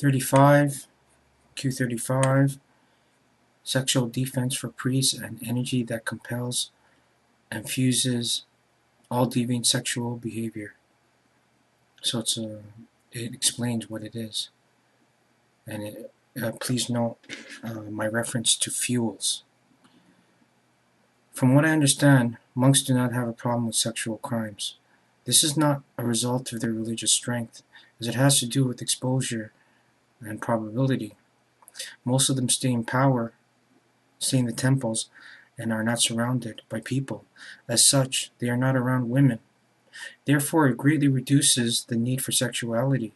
35, Q-35, sexual defense for priests, an energy that compels and fuses all deviant sexual behavior. So it explains what it is. And please note my reference to fuels. From what I understand, monks do not have a problem with sexual crimes. This is not a result of their religious strength, as it has to do with exposure and probability. Most of them stay in power, stay in the temples, and are not surrounded by people. As such, they are not around women. Therefore, it greatly reduces the need for sexuality,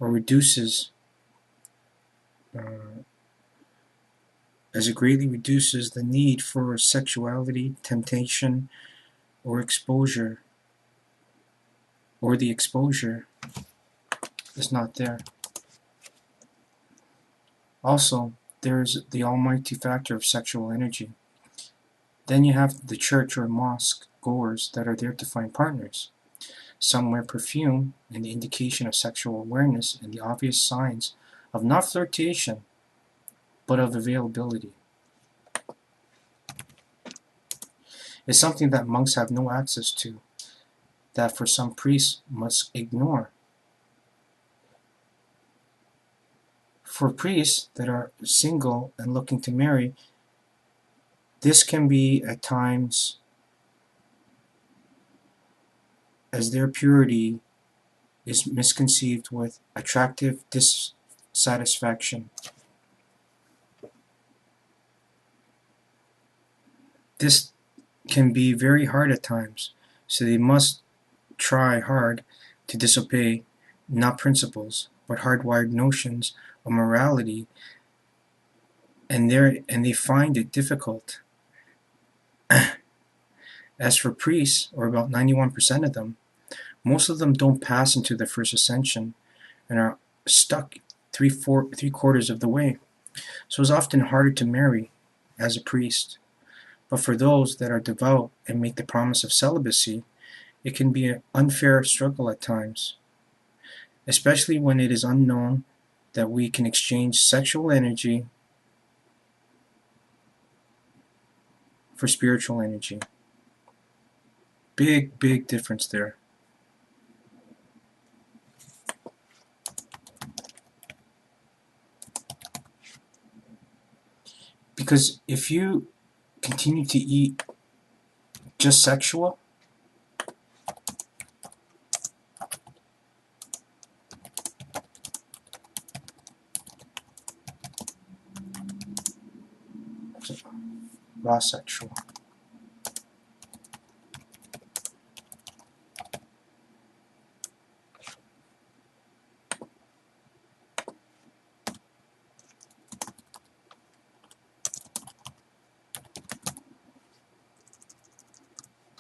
or reduces, as it greatly reduces the need for sexuality, temptation, or exposure, or the exposure is not there. Also, there is the almighty factor of sexual energy. Then you have the church or mosque goers that are there to find partners. Some wear perfume, and the indication of sexual awareness and the obvious signs of not flirtation, but of availability. It's something that monks have no access to, that for some priests must ignore. For priests that are single and looking to marry, this can be at times, as their purity is misconceived with attractive dissatisfaction. This can be very hard at times, so they must try hard to disobey not principles, but hardwired notions of morality, and they find it difficult. As for priests, or about 91% of them, most of them don't pass into the first ascension and are stuck three-quarters of the way. So it's often harder to marry as a priest. But for those that are devout and make the promise of celibacy, it can be an unfair struggle at times, especially when it is unknown that we can exchange sexual energy for spiritual energy. Big, big difference there. Because if you continue to eat just sexual, raw sexual,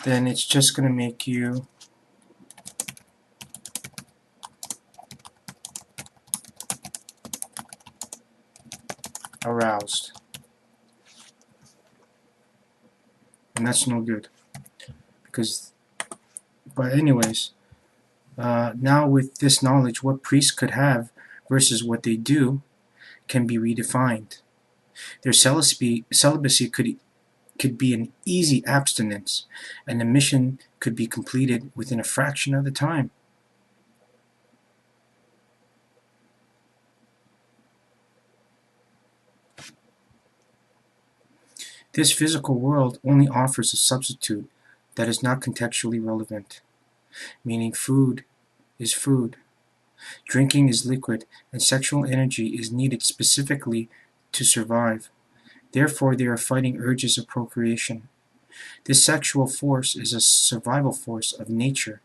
then it's just going to make you aroused. And that's no good. But anyways, now with this knowledge, what priests could have versus what they do can be redefined. Their celibacy could be an easy abstinence, and the mission could be completed within a fraction of the time. This physical world only offers a substitute that is not contextually relevant, meaning food is food, drinking is liquid, and sexual energy is needed specifically to survive. Therefore, they are fighting urges of procreation. This sexual force is a survival force of nature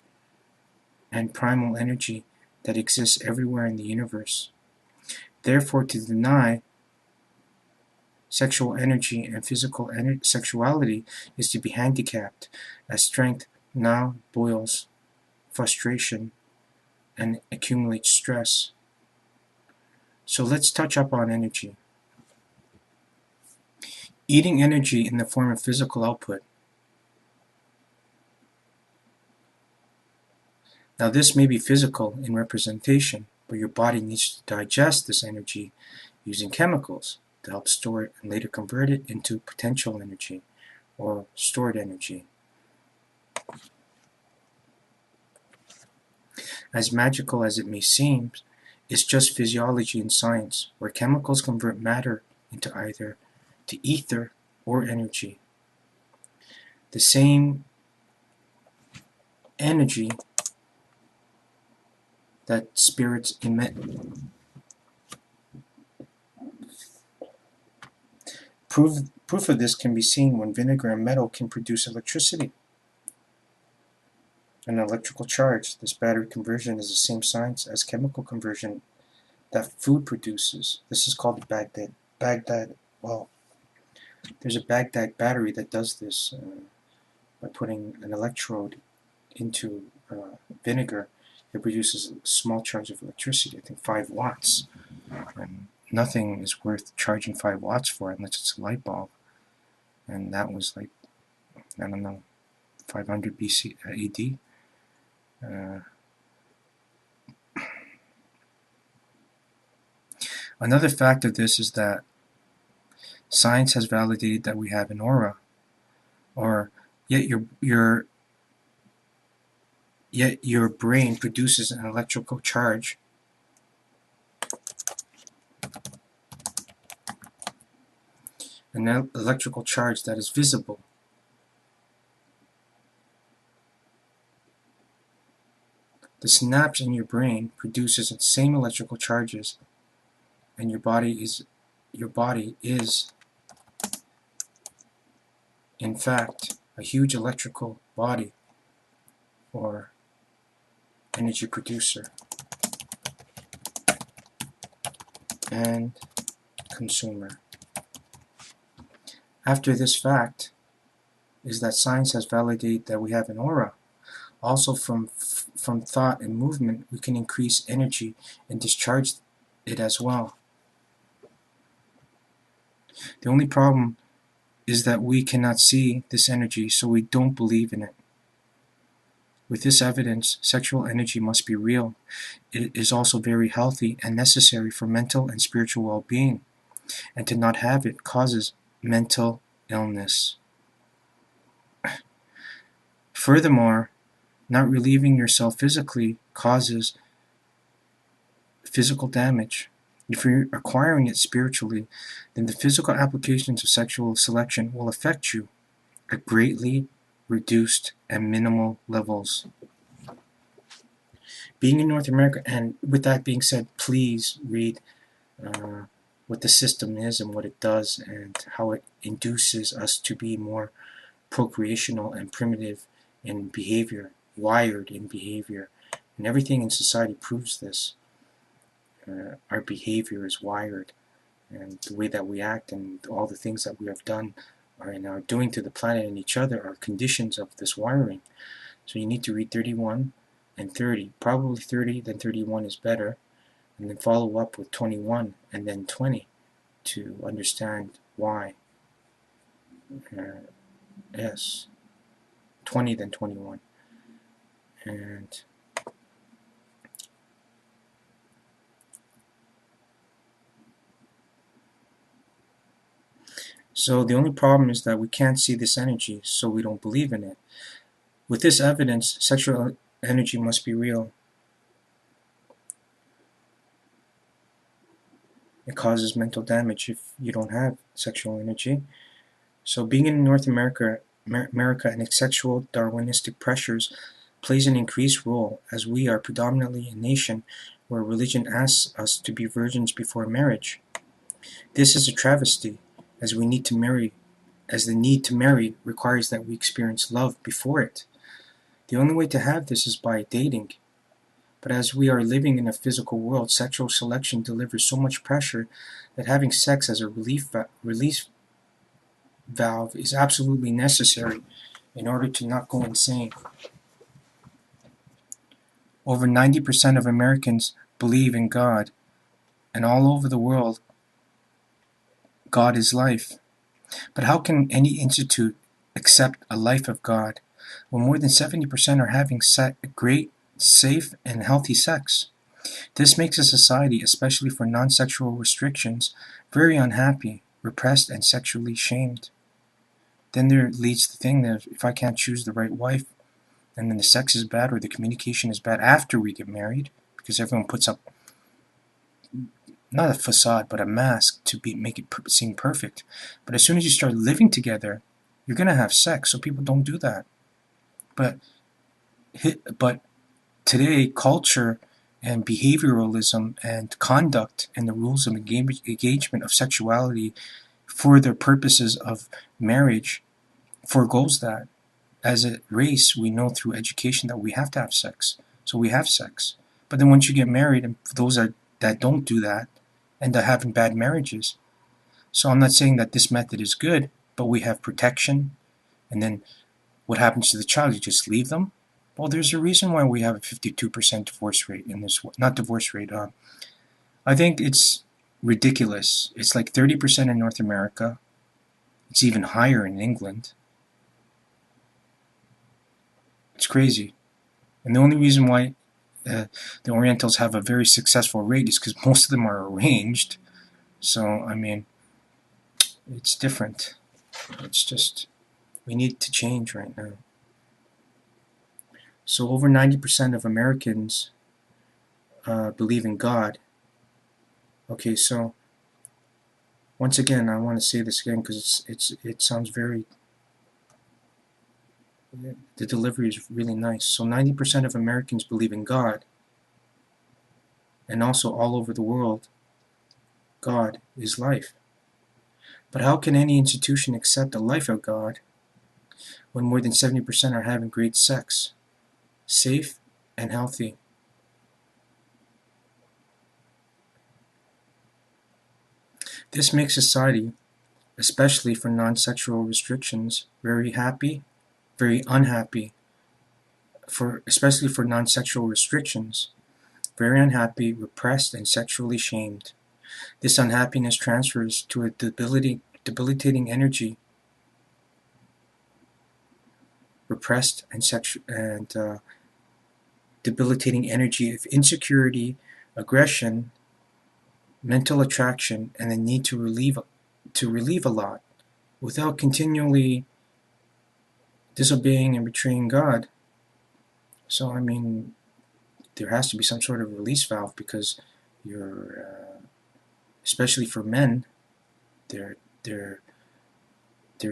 and primal energy that exists everywhere in the universe. Therefore, to deny sexual energy and physical sexuality is to be handicapped, as strength now boils frustration and accumulates stress. So let's touch up on energy. Eating energy in the form of physical output. Now this may be physical in representation, but your body needs to digest this energy using chemicals to help store it and later convert it into potential energy or stored energy. As magical as it may seem, it's just physiology and science, where chemicals convert matter into either to ether or energy. The same energy that spirits emit. Proof of this can be seen when vinegar and metal can produce electricity. An electrical charge. This battery conversion is the same science as chemical conversion that food produces. This is called the Baghdad. Well, there's a Baghdad battery that does this by putting an electrode into vinegar. It produces a small charge of electricity, I think 5 watts. And nothing is worth charging 5 watts for unless it's a light bulb. And that was like, I don't know, 500 BC AD. Another fact of this is that science has validated that we have an aura, yet your brain produces an electrical charge that is visible. The synapse in your brain produces the same electrical charges, and your body is in fact a huge electrical body or energy producer and consumer. After this fact is that science has validated that we have an aura. Also from thought and movement, we can increase energy and discharge it as well. The only problem is that we cannot see this energy, so we don't believe in it. With this evidence, sexual energy must be real. It is also very healthy and necessary for mental and spiritual well-being, and to not have it causes mental illness. Furthermore, not relieving yourself physically causes physical damage. If you're acquiring it spiritually, then the physical applications of sexual selection will affect you at greatly reduced and minimal levels. Being in North America, and with that being said, please read what the system is and what it does and how it induces us to be more procreational and primitive in behavior, wired in behavior. And everything in society proves this. Our behavior is wired, and the way that we act and all the things that we have done and are doing to the planet and each other are conditions of this wiring. So you need to read 31 and 30. Probably 30, then 31 is better, and then follow up with 21 and then 20 to understand why. Yes, 20 then 21. And so the only problem is that we can't see this energy, so we don't believe in it. With this evidence, sexual energy must be real. It causes mental damage if you don't have sexual energy. So being in North America and its sexual Darwinistic pressures plays an increased role, as we are predominantly a nation where religion asks us to be virgins before marriage. This is a travesty, as the need to marry requires that we experience love before it. The only way to have this is by dating. But as we are living in a physical world, sexual selection delivers so much pressure that having sex as a release valve is absolutely necessary in order to not go insane. Over 90% of Americans believe in God, and all over the world, God is life. But how can any institute accept a life of God when more than 70% are having great, safe, and healthy sex? This makes a society, especially for non-sexual restrictions, very unhappy, repressed, and sexually shamed. Then there leads the thing that if I can't choose the right wife, and then the sex is bad or the communication is bad after we get married, because everyone puts up not a facade but a mask to make it seem perfect. But as soon as you start living together, you're gonna have sex, so people don't do that. But today, culture and behavioralism and conduct and the rules of engagement of sexuality for the purposes of marriage forgoes that. As a race, we know through education that we have to have sex, so we have sex. But then once you get married, and those that don't do that end up having bad marriages. So I'm not saying that this method is good, but we have protection. And then what happens to the child? You just leave them? Well, there's a reason why we have a 52% divorce rate in this, not divorce rate, I think it's ridiculous. It's like 30% in North America. It's even higher in England. It's crazy. And the only reason why the Orientals have a very successful rate is because most of them are arranged. So, I mean, it's different. It's just, we need to change right now. So over 90% of Americans believe in God. Okay, so once again, I want to say this again because it sounds very, the delivery is really nice. So 90% of Americans believe in God, and also all over the world, God is life. But how can any institution accept a life of God when more than 70% are having great sex, safe and healthy? This makes society, especially for non-sexual restrictions, very happy, very unhappy. Especially for non-sexual restrictions, very unhappy, repressed, and sexually shamed. This unhappiness transfers to a debilitating energy, repressed and debilitating energy of insecurity, aggression, mental attraction, and the need to relieve a lot without continually disobeying and betraying God. So I mean, there has to be some sort of release valve because especially for men, their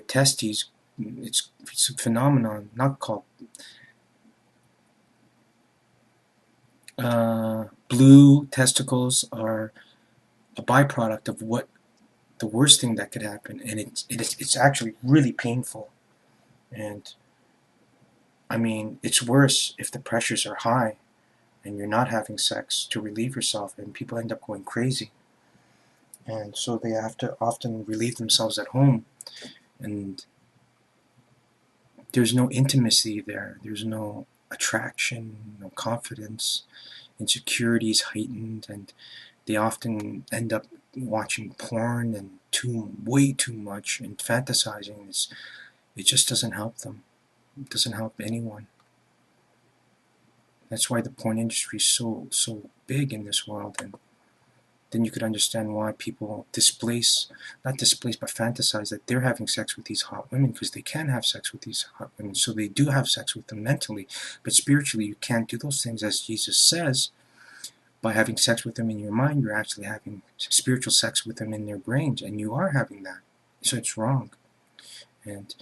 testes, it's a phenomenon, not called blue testicles are a byproduct of what the worst thing that could happen, and it's actually really painful. And I mean, it's worse if the pressures are high and you're not having sex to relieve yourself, and people end up going crazy. And so they have to often relieve themselves at home, and there's no intimacy there. There's no attraction, no confidence. Insecurity is heightened, and they often end up watching porn and way too much and fantasizing. It just doesn't help them. It doesn't help anyone. That's why the porn industry is so big in this world, and then you could understand why people not displace, but fantasize that they're having sex with these hot women because they can have sex with these hot women. So they do have sex with them mentally, but spiritually you can't do those things, as Jesus says. By having sex with them in your mind, you're actually having spiritual sex with them in their brains, and you are having that. So it's wrong. And,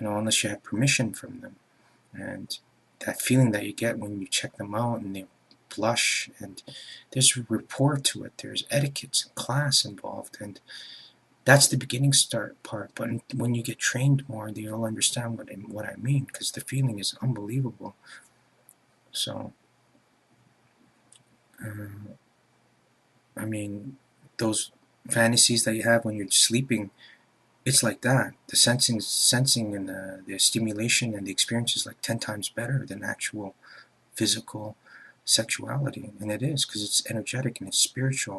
unless you have permission from them. And that feeling that you get when you check them out and they blush, and there's rapport to it, there's etiquettes and class involved, and that's the beginning part. But when you get trained more, you'll understand what I mean, because the feeling is unbelievable. So I mean, those fantasies that you have when you're sleeping, it's like that. The sensing and the stimulation and the experience is like 10 times better than actual physical sexuality. And it is, because it's energetic and it's spiritual.